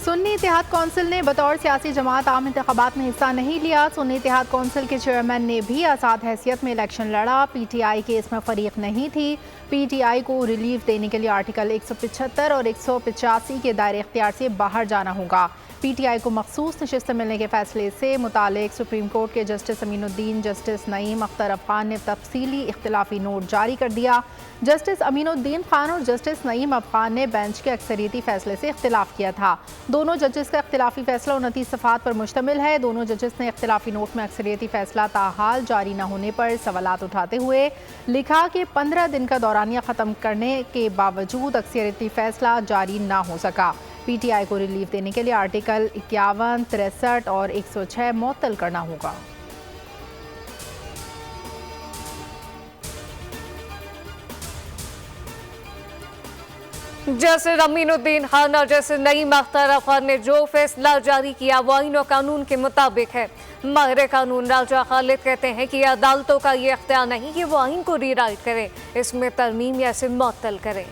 सुन्नी इत्तेहाद council ने बतौर सियासी जमात आम इंतखाबात में हिस्सा नहीं लिया। सुन्नी इत्तेहाद कौंसिल के चेयरमैन ने भी आज़ाद हैसियत में इलेक्शन लड़ा। PTI के इसमें फरीक नहीं थी। PTI को रिलीफ देने के लिए आर्टिकल 175 और 185 के दायरे इख्तियार से बाहर जाना होगा। PTI को मखसूस नशिस्त मिलने के फैसले से मुतालिक सुप्रीम कोर्ट के जस्टिस अमीनुद्दीन, जस्टिस नईम अख्तर अफगान ने तफसीली इख्तिलाफी नोट जारी कर दिया। जस्टिस अमीनुद्दीन खान और जस्टिस नईम अफगान ने बेंच के अक्सरियती फैसले से इख्तिलाफ किया था। दोनों जजेस का इख्तिलाफी फैसला 29 सफ़ात पर मुश्तमिल है। दोनों जजेस ने इख्तिलाफी नोट में अक्सरियती फैसला ताहाल जारी न होने पर सवालात उठाते हुए लिखा कि 15 दिन का दौरानिया ख़त्म करने के बावजूद अक्सरियती फैसला जारी न हो सका। PTI को रिलीफ देने के लिए आर्टिकल 51, 63 और 106 मुअत्तल करना होगा। जस्टिस अमीनुद्दीन खान और जस्टिस नईम अख्तर अफगान ने जो फैसला जारी किया वो आईन और कानून के मुताबिक है। माहिर कानून राजा खालिद कहते हैं कि अदालतों का ये इख्तियार नहीं कि वो आईन को रीराइट करें, इसमें तरमीम या इसे मुअत्तल करें।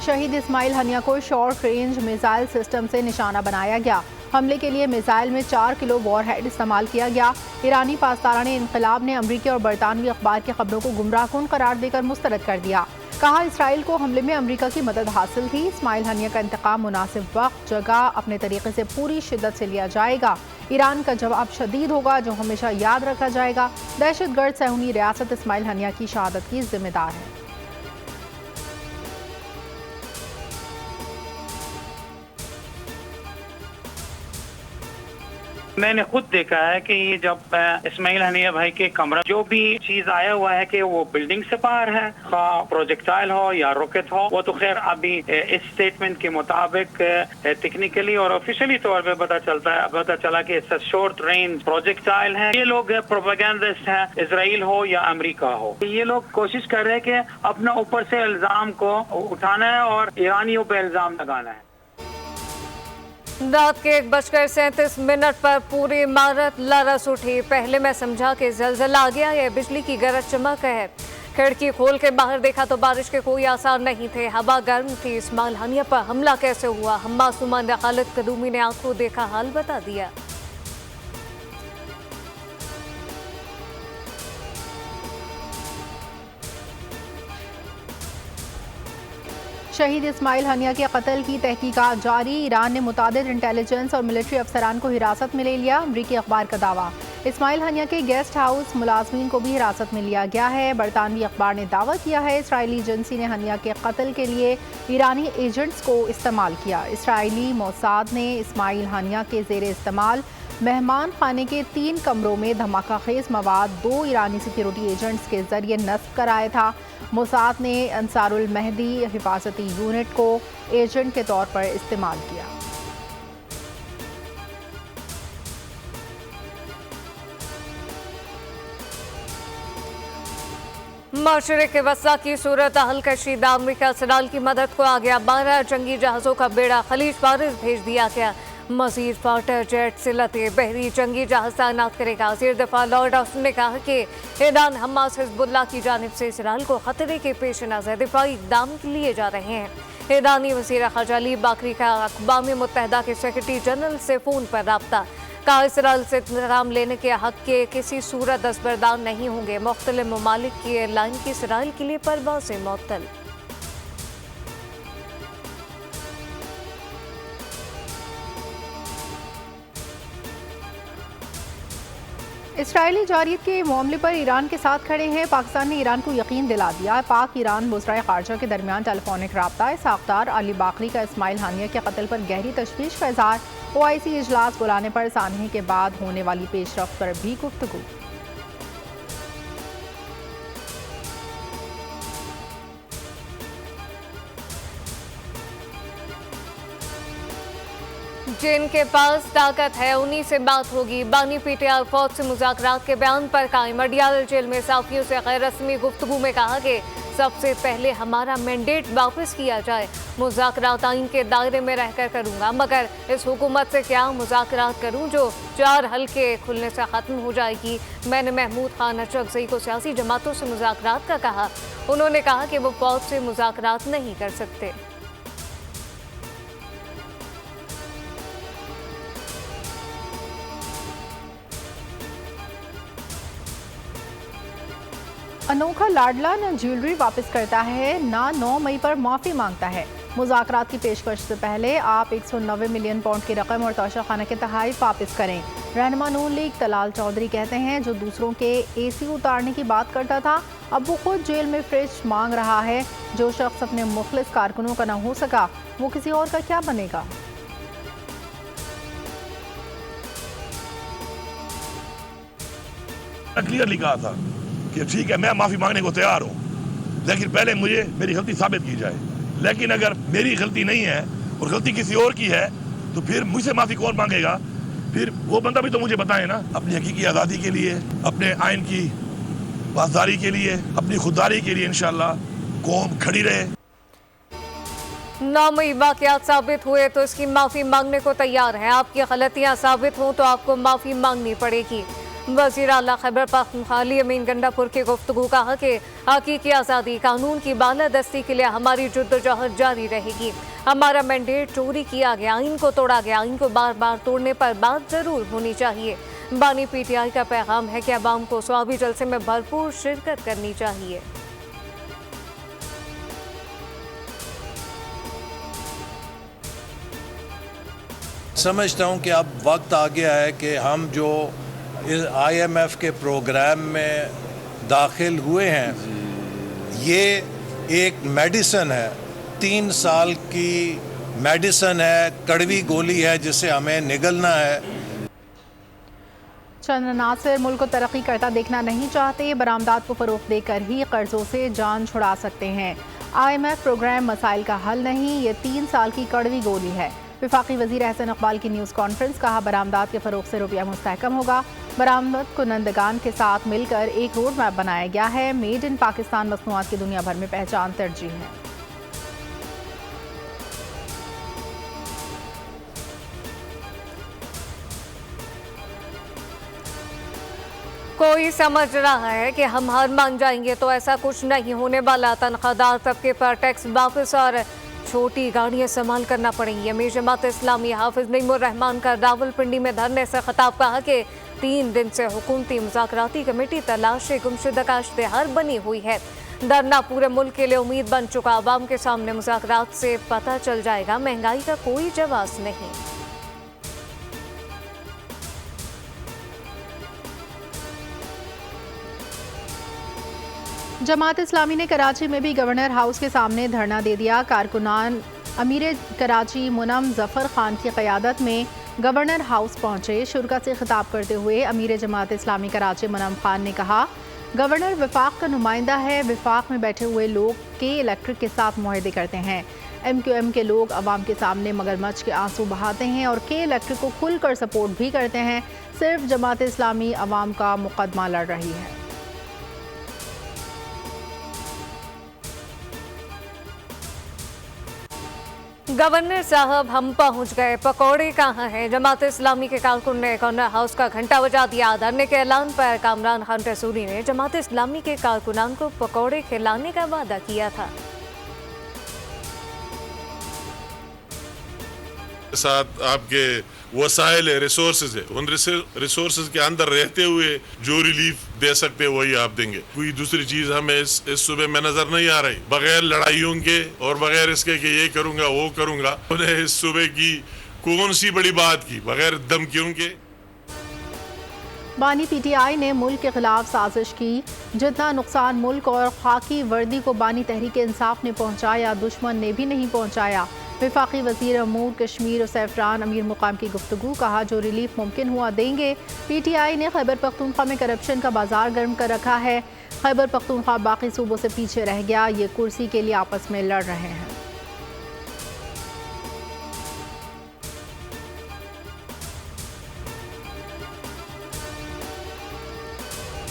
शहीद इस्माइल हनिया को शॉर्ट रेंज मिसाइल सिस्टम से निशाना बनाया गया। हमले के लिए मिसाइल में 4 किलो वॉरहेड इस्तेमाल किया गया। ईरानी पासदारान इनकलाब ने अमरीकी और बरतानवी अखबार की खबरों को गुमराहकुन करार देकर मुस्तरद कर दिया। कहा इसराइल को हमले में अमरीका की मदद हासिल थी। इस्माइल हनिया का इंतकाम मुनासिब वक्त, जगह, अपने तरीके से पूरी शिद्दत से लिया जाएगा। ईरान का जवाब शदीद होगा जो हमेशा याद रखा जाएगा। दहशतगर्द सहूनी रियासत इस्माइल हनिया की शहादत की जिम्मेदार है। मैंने खुद देखा है कि ये जब इस्माइल हनिया भाई के कमरा जो भी चीज आया हुआ है कि वो बिल्डिंग से बाहर है, प्रोजेक्टाइल हो या रॉकेट हो, वो तो खैर अभी इस स्टेटमेंट के मुताबिक टेक्निकली और ऑफिशियली तौर पे पता चला कि शॉर्ट रेंज प्रोजेक्टाइल है। ये लोग प्रोपेगेंडिस्ट हैं, इसराइल हो या अमेरिका हो। ये लोग कोशिश कर रहे हैं कि अपना ऊपर से इल्जाम को उठाना है और ईरानियों पे इल्जाम लगाना है। रात के 1:37 पर पूरी इमारत लरस उठी। पहले मैं समझा कि जलजला आ गया या बिजली की गरज चमक है। खिड़की खोल के बाहर देखा तो बारिश के कोई आसार नहीं थे। हवा गर्म थी। इस्माइल हनिया पर हमला कैसे हुआ, हम मासूमान खालिद कदूमी ने आंखों देखा हाल बता दिया। शहीद इस्माइल हनिया के कत्ल की तहकीकात जारी। ईरान ने मुतादिद इंटेलिजेंस और मिलिट्री अफसरान को हिरासत में ले लिया। अमरीकी अखबार का दावा, इस्माइल हनिया के गेस्ट हाउस मुलाजमीन को भी हिरासत में लिया गया है। बरतानवी अखबार ने दावा किया है इसराइली एजेंसी ने हनिया के कत्ल के लिए ईरानी एजेंट्स को इस्तेमाल किया। इसराइली मोसाद ने इस्माइल हनिया के जेर इस्तेमाल मेहमान खाने के 3 कमरों में धमाका खेज मवाद 2 ईरानी सिक्योरिटी एजेंट्स के जरिए नस्ब कराया था। मोसाद ने अंसारुल महदी हिफाजती यूनिट को एजेंट के तौर पर इस्तेमाल किया। मशरिक के वसा की सूरत हल कशीदा। अमरीका इसराइल की मदद को आ गया। 12 जंगी जहाज़ों का बेड़ा खलीज फारिस भेज दिया गया। मजीद फाइटर जेट सिलते बहरी जंगी जहाज तैनात करेगा। वज़ीर दिफा लॉर्ड ऑस्टिन ने कहा कि ईरान हमास हिज़्बुल्लाह की जानिब से इसराइल को खतरे के पेश नज़र दिफाई इक़दाम लिए जा रहे हैं। ईरानी वज़ीर ख़ारजा अली बाकरी का अक़वाम मुत्तहिदा के सेक्रेटरी जनरल से फ़ोन पर रब्ता। कहा इसराइल से इंतकाम लेने के हक़ के किसी सूरत दस्तबरदार नहीं होंगे। मुख्तलिफ ममालिक की एयरलाइन की इसराइल के लिए परवाज़ें मुअत्तल। इसराइली जारियत के मामले पर ईरान के साथ खड़े हैं। पाकिस्तान ने ईरान को यकीन दिला दिया। पाक ईरान वज़राए ख़ारजा के दरमियान टेलीफोनिक रब्ता। साख्तार अली बाकरी का इस्माइल हनिया के कत्ल पर गहरी तशवीश का इज़हार। OIC इजलास बुलाने पर सानहे के बाद होने वाली पेशरफ्त पर भी गुफ्तगू। जिनके पास ताकत है उन्हीं से बात होगी। बानी पीटीआई फौज से मुज़ाकरात के बयान पर कायम। अडियाला जेल में साफियों से गैर रस्मी गुफ्तगू में कहा कि सबसे पहले हमारा मैंडेट वापस किया जाए। मुज़ाकरात आइन के दायरे में रहकर करूंगा, मगर इस हुकूमत से क्या मुज़ाकरात करूं जो 4 हल्के खुलने से ख़त्म हो जाएगी। मैंने महमूद खान अचरकज़ई को सियासी जमातों से मुज़ाकरात का कहा। उन्होंने कहा कि वो फौज से मुज़ाकरात नहीं कर सकते। अनोखा लाडला न ज्वेलरी वापस करता है ना 9 मई पर माफ़ी मांगता है। मुज़ाकरात की पेशकश से पहले आप 190 मिलियन पाउंड की रकम और तोशाखाना के तहफ़ वापस करें। रहनुमा नून लीग तलाल चौधरी कहते हैं, जो दूसरों के AC उतारने की बात करता था अब वो खुद जेल में फ्रिज मांग रहा है। जो शख्स अपने मुखलिस कारकुनों का न हो सका वो किसी और का क्या बनेगा। क्लियरली कहा था कि ठीक है मैं माफ़ी मांगने को तैयार हूँ, लेकिन पहले मुझे मेरी गलती साबित की जाए। लेकिन अगर मेरी गलती नहीं है और गलती किसी और की है तो फिर मुझसे माफ़ी कौन मांगेगा। फिर वो बंदा भी तो मुझे बताए ना, अपनी हकीकी आज़ादी के लिए, अपने आइन की पासदारी के लिए, अपनी खुददारी के लिए इंशाअल्लाह कौम खड़ी रहे। 9 मई वाक़यात साबित हुए तो इसकी माफ़ी मांगने को तैयार हैं। आपकी गलतियाँ साबित हों तो आपको माफ़ी मांगनी पड़ेगी। वज़ीर आला खैबर पख्तूनख्वा अली अमीन गंडापुर की गुफ्तगू कहा कि हकीकी आज़ादी कानून की बालादस्ती के लिए हमारी जद्दोजहद जारी रहेगी। हमारा मैंडेट चोरी किया गया, आइन को तोड़ा गया, आइन को बार बार तोड़ने पर बात ज़रूर होनी चाहिए। बानी PTI का पैगाम है कि अवाम को स्वाबी जलसे में भरपूर शिरकत करनी चाहिए। समझता हूँ कि अब वक्त आ गया है कि हम जो इस IMF के प्रोग्राम में दाखिल हुए हैं, ये एक मेडिसन है, 3 साल की मेडिसन है, कड़वी गोली है जिसे हमें निगलना है। चंद अनासर मुल्क को तरक्की करता देखना नहीं चाहते, बरामदात को फ़रोग़ देकर ही कर्जों से जान छुड़ा सकते हैं। IMF प्रोग्राम मसाइल का हल नहीं, ये 3 साल की कड़वी गोली है। वफाकी वज़ीर अहसन इक़बाल की न्यूज़ कॉन्फ्रेंस, कहा बरामदात के फ़रोग़ से रुपया मुस्तहकम होगा। बरामद कुनंदगान के साथ मिलकर एक रोड मैप बनाया गया है। मेड इन पाकिस्तान मसनूआत की दुनिया भर में पहचान तरजीह है। कोई समझ रहा है कि हम हार मान जाएंगे तो ऐसा कुछ नहीं होने वाला। तनख्वाहदार तबके पर टैक्स वापस और छोटी गाड़ियां संभाल करना पड़ेंगी। अमीर जमात इस्लामी हाफिज नईमुर रहमान का रावलपिंडी में धरने से खिताब, कहा कि 3 दिन से हुकूमती मुज़ाकराती कमेटी तलाश गुमशुदा का इश्तिहार बनी हुई है। धरना पूरे मुल्क के लिए उम्मीद बन चुका। आवाम के सामने मुज़ाकरात से पता चल जाएगा महंगाई का कोई जवाब नहीं। जमात इस्लामी ने कराची में भी गवर्नर हाउस के सामने धरना दे दिया। कारकुनान अमीर कराची मुनम जफ़र खान की क़यादत में गवर्नर हाउस पहुंचे। शुरा से खिताब करते हुए अमीर जमात इस्लामी कराची मुनम खान ने कहा, गवर्नर वफाक का नुमाइंदा है। वफाक में बैठे हुए लोग के इलेक्ट्रिक के साथ मुआहदे करते हैं। MQM के लोग अवाम के सामने मगरमच्छ के आंसू बहाते हैं और के इलेक्ट्रिक को खुलकर सपोर्ट भी करते हैं। सिर्फ जमात इस्लामी अवाम का मुकदमा लड़ रही है। गवर्नर साहब हम पहुंच गए, पकौड़े कहाँ हैं। जमात इस्लामी के कारकुन ने गवर्नर हाउस का घंटा बजा दिया। धरने के ऐलान पर कामरान खान रसूली ने जमात इस्लामी के कारकुनान को पकौड़े खिलाने का वादा किया था। साथ आपके वसाइल है, रिसोर्सेज है, उन रिसोर्सेज के अंदर रहते हुए जो रिलीफ दे सकते हैं वही आप देंगे। कोई दूसरी चीज हमें इस सूबे में नजर नहीं आ रही। बगैर लड़ाइयों के और बगैर इसके कि ये करूंगा वो करूंगा, उन्हें इस सूबे की कौन सी बड़ी बात की, बगैर धमकियों के। बानी PTI ने मुल्क के खिलाफ साजिश की। जितना नुकसान मुल्क और खाकी वर्दी को बानी तहरीक इंसाफ ने पहुंचाया, दुश्मन ने भी नहीं पहुंचाया। वफाकी वज़ीर अमूर कश्मीर और सैफरान अमीर मुकाम की गुफ्तगू, कहा जो रिलीफ मुमकिन हुआ देंगे। PTI ने खैबर पख्तूनख्वा में करप्शन का बाजार गर्म कर रखा है। खैबर पख्तूनख्वा बाकी सूबों से पीछे रह गया। ये कुर्सी के लिए आपस में लड़ रहे हैं।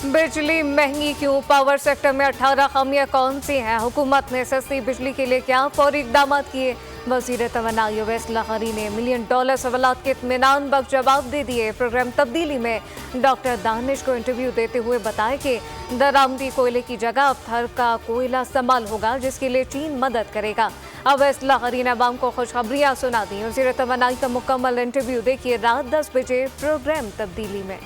बिजली महंगी क्यों? पावर सेक्टर में 18 खामियां कौन सी हैं? हुकूमत ने सस्ती बिजली के लिए क्या फौरी इकदाम किए? वजीर तवानाई अवैस लाहौरी ने $1 मिलियन सवालात के इत्मीनान बख्श जवाब दे दिए। प्रोग्राम तब्दीली में डॉक्टर दानिश को इंटरव्यू देते हुए बताया कि दरामदी कोयले की जगह अब थर का कोयला इस्तेमाल होगा, जिसके लिए चीन मदद करेगा। अवैस लाहौरी ने अवाम को खुशखबरियां सुना दी। वजीर तवानाई का मुकम्मल इंटरव्यू देखिए रात 10 बजे प्रोग्राम तब्दीली में।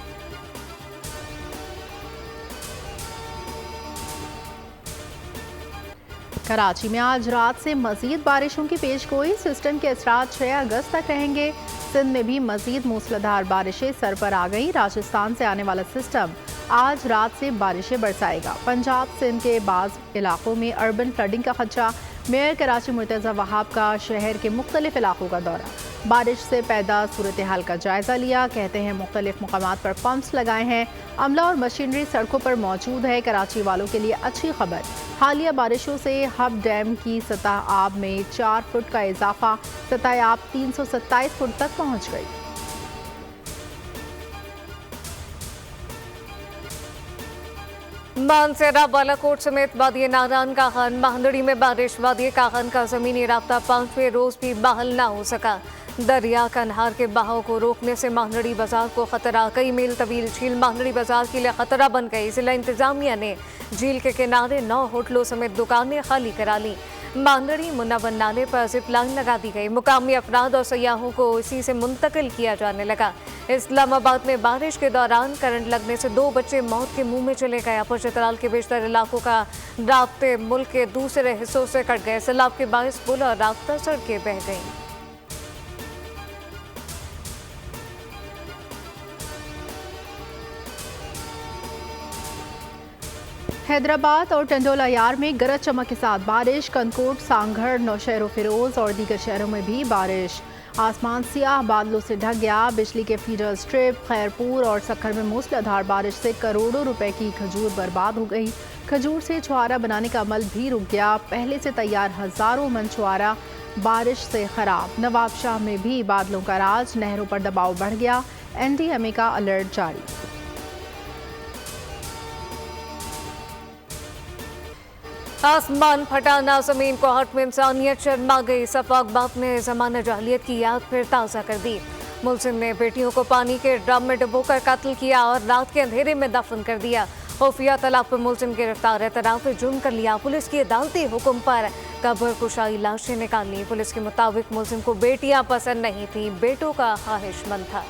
कराची में आज रात से मजीद बारिशों की पेशगोई। सिस्टम के असरात 6 अगस्त तक रहेंगे। सिंध में भी मजीद मूसलाधार बारिशें सर पर आ गई। राजस्थान से आने वाला सिस्टम आज रात से बारिशें बरसाएगा। पंजाब सिंध के बाज़ इलाकों में अर्बन फ्लडिंग का खदशा। मेयर कराची मुर्तज़ा वहाब का शहर के मुख्तलिफ इलाकों का दौरा। बारिश से पैदा सूरत हाल का जायजा लिया। कहते हैं मुख्तलिफ मकामात पर पंप्स लगाए हैं। अमला और मशीनरी सड़कों पर मौजूद है। कराची वालों के लिए अच्छी खबर, हालिया बारिशों से हब डैम की सतह आब में 4 फुट का इजाफा। सतह आब 327 फुट तक पहुँच गई। मानसेरा, बालाकोट समेत वादी नारायण कागन, महानड़ी में बारिश। वादी कागन का जमीनी राब्ता 5वें रोज भी बहाल न हो सका। दरिया कन्हार के बहाव को रोकने से महानड़ी बाजार को खतरा। कई मील तवील झील महानड़ी बाजार के लिए खतरा बन गई। जिला इंतजामिया ने झील के किनारे 9 होटलों समेत दुकानें खाली करा ली। महानड़ी मुन्नावन नाले पर जिप लाइन लगा दी गई। मुकामी अफराद और सयाहों को इसी से मुंतकिल किया जाने लगा। इस्लामाबाद में बारिश के दौरान करंट लगने से 2 बच्चे मौत के मुंह में चले गए। अपर चतराल के बेशतर इलाकों का राब्ते मुल्क के दूसरे हिस्सों से कट गए। सैलाब के बायस पुल और राब्ता सड़कें बह गईं। हैदराबाद और टंडोला यार में गरज चमक के साथ बारिश। कनकोट, सांगढ़, नौशहर फिरोज और दीगर शहरों में भी बारिश। आसमान सियाह बादलों से ढक गया। बिजली के फीडर स्ट्रिप, खैरपुर और सक्खर में मूसलाधार बारिश से करोड़ों रुपए की खजूर बर्बाद हो गई। खजूर से छुआरा बनाने का अमल भी रुक गया। पहले से तैयार हजारों मन छुआरा बारिश से खराब। नवाबशाह में भी बादलों का राज, नहरों पर दबाव बढ़ गया। NDMA का अलर्ट जारी। आसमान फटा ना जमीन को हट में इंसानियत शर्मा गई। सफाक बाप ने ज़माना जाहिलियत की याद फिर ताज़ा कर दी। मुल्जिम ने बेटियों को पानी के ड्रम में डुबोकर कत्ल किया और रात के अंधेरे में दफन कर दिया। खुफिया तलाब पर मुल्जिम गिरफ्तार, एतराफ़ जुर्म कर लिया। पुलिस के अदालती हुक्म पर कब्र कुशाई लाशें निकाली। पुलिस के मुताबिक मुल्जिम को बेटियां पसंद नहीं थी, बेटों का ख्वाहिशमंद था।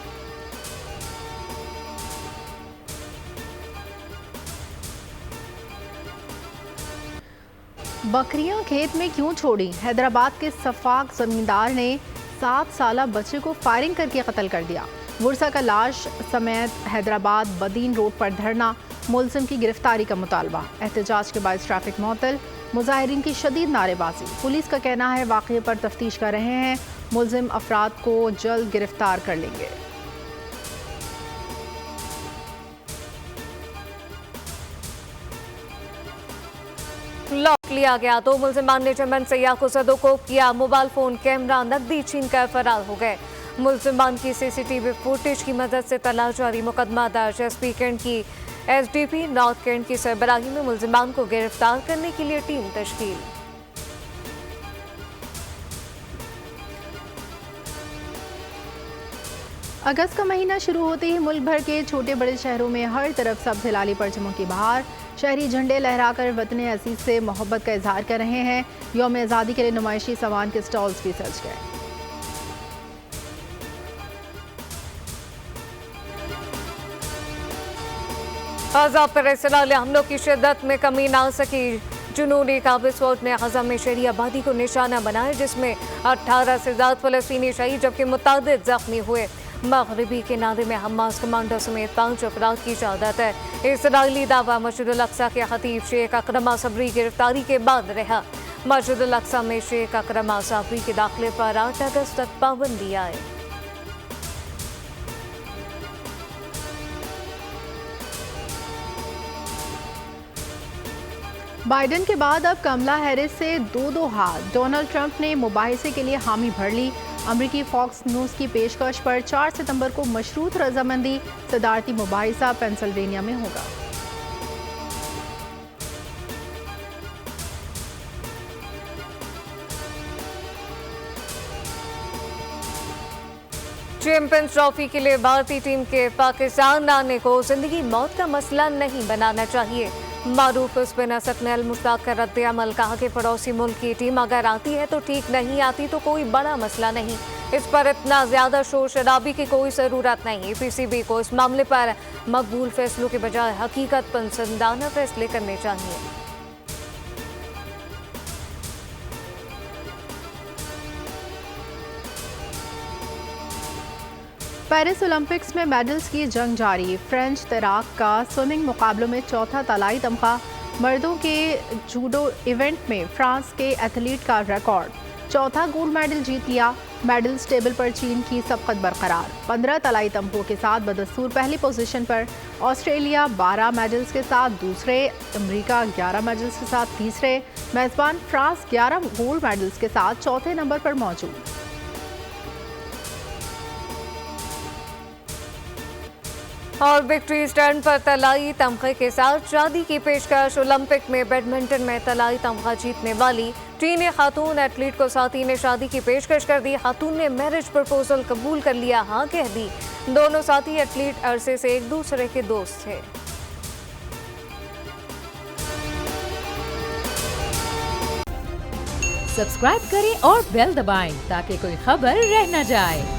बकरियां खेत में क्यों छोड़ी? हैदराबाद के सफाक जमींदार ने 7 साला बच्चे को फायरिंग करके कत्ल कर दिया। वर्सा का लाश समेत हैदराबाद बदीन रोड पर धरना। मुल्जिम की गिरफ्तारी का मुतालबा। एहतजाज के बाद ट्रैफिक मुअत्तल। मुजाहिरीन की शदीद नारेबाजी। पुलिस का कहना है वाक़ये पर तफ्तीश कर रहे हैं। मुल्जिम अफराद को जल्द गिरफ्तार कर लेंगे। लॉक लिया गया। 2 मुल्जिमान ने चमन सयाह को सदोकोप किया। मोबाइल फोन, कैमरा, नकदी छीन कर फरार हो गए। मुल्जिमान की CCTV फुटेज की मदद से तलाश जारी। मुकदमा दर्ज। SP कैंट की SDP नॉर्थ कैंट की सरबराही में मुल्जिमान को गिरफ्तार करने के लिए टीम तश्कील। अगस्त का महीना शुरू होते ही मुल्क भर के छोटे बड़े शहरों में हर तरफ सब्ज हिलाली परचमों की बहार। शहरी झंडे लहराकर वतन अजीज से मोहब्बत का इजहार कर रहे हैं। यौम आज़ादी के लिए नुमाइशी सामान के स्टॉल्स भी सज गए। गज़ा पर इसराइली हमलों की शिद्दत में कमी ना सकी। जुनूनी काबिज फौज ने गज़ा में शहरी आबादी को निशाना बनाया, जिसमें 18 से ज़्यादा फ़लस्तीनी शहीद जबकि मुतादिद जख्मी हुए। मगरबी किनारे में हमास कमांडर समेत 5 अफराद की शहादत है। इसराइली दावा मस्जिद अल अक्सा के खतीब शेख अकरमा सबरी गिरफ्तारी के बाद रहा। मस्जिद अल अक्सा में शेख अकरमा सबरी के दाखिले पर 8 अगस्त तक पाबंदी आए। बाइडन के बाद अब कमला हैरिस से 2-2 हाथ। डोनाल्ड ट्रंप ने मुबाहिसे के लिए हामी भर ली। अमरीकी फॉक्स न्यूज़ की पेशकश पर 4 सितंबर को मशरूत रजामंदी। सदारती मुबाहिसा पेंसिल्वेनिया में होगा। चैंपियंस ट्रॉफी के लिए भारतीय टीम के पाकिस्तान आने को जिंदगी मौत का मसला नहीं बनाना चाहिए। मारूफ स्पिनर सकनैल मुश्ताक का रद्द अमल, कहा कि पड़ोसी मुल्क की टीम अगर आती है तो ठीक, नहीं आती तो कोई बड़ा मसला नहीं। इस पर इतना ज्यादा शोर शराबी की कोई ज़रूरत नहीं। पीसीबी को इस मामले पर मकबूल फैसलों के बजाय हकीकत पसंदाना फैसले करने चाहिए। पेरिस ओलंपिक्स में मेडल्स की जंग जारी। फ्रेंच तैराक का स्विमिंग मुकाबलों में चौथा तलाई तमगा। मर्दों के जूडो इवेंट में फ्रांस के एथलीट का रिकॉर्ड, चौथा गोल्ड मेडल जीत लिया। मेडल्स टेबल पर चीन की सबकत बरकरार। 15 तलाई तमगों के साथ बदस्तूर पहली पोजीशन पर। ऑस्ट्रेलिया 12 मेडल्स के साथ दूसरे, अमेरिका 11 मेडल्स के साथ तीसरे। मेजबान फ्रांस 11 गोल्ड मेडल्स के साथ चौथे नंबर पर मौजूद। और विक्ट्री स्टैंड पर तलाई तमगे के साथ शादी की पेशकश। ओलंपिक में बैडमिंटन में तलाई तमगा जीतने वाली चीनी खातून एथलीट को साथी ने शादी की पेशकश कर दी। खातून ने मैरिज प्रपोजल कबूल कर लिया, हाँ कह दी। दोनों साथी एथलीट अरसे से एक दूसरे के दोस्त थे। सब्सक्राइब करें और बेल दबाएं ताकि कोई खबर रह न जाए।